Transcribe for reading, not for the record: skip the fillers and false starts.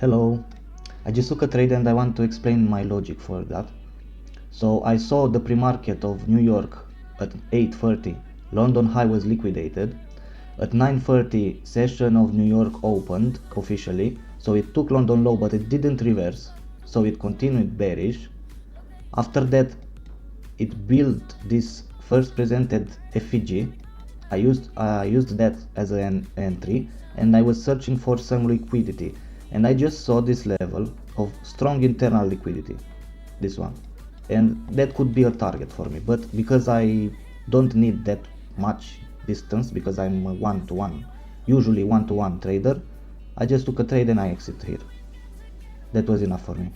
Hello, I just took a trade and I want to explain my logic for that. So I saw the pre-market of New York at 8:30. London high was liquidated. At 9:30 session of New York opened officially. So it took London low but it didn't reverse. So it continued bearish. After that it built this first presented FEG. I used that as an entry and I was searching for some liquidity, and I just saw this level of strong internal liquidity, this one, and that could be a target for me. But because I don't need that much distance, because I'm a one-to-one, usually one-to-one trader, I just took a trade and I exit here. That was enough for me.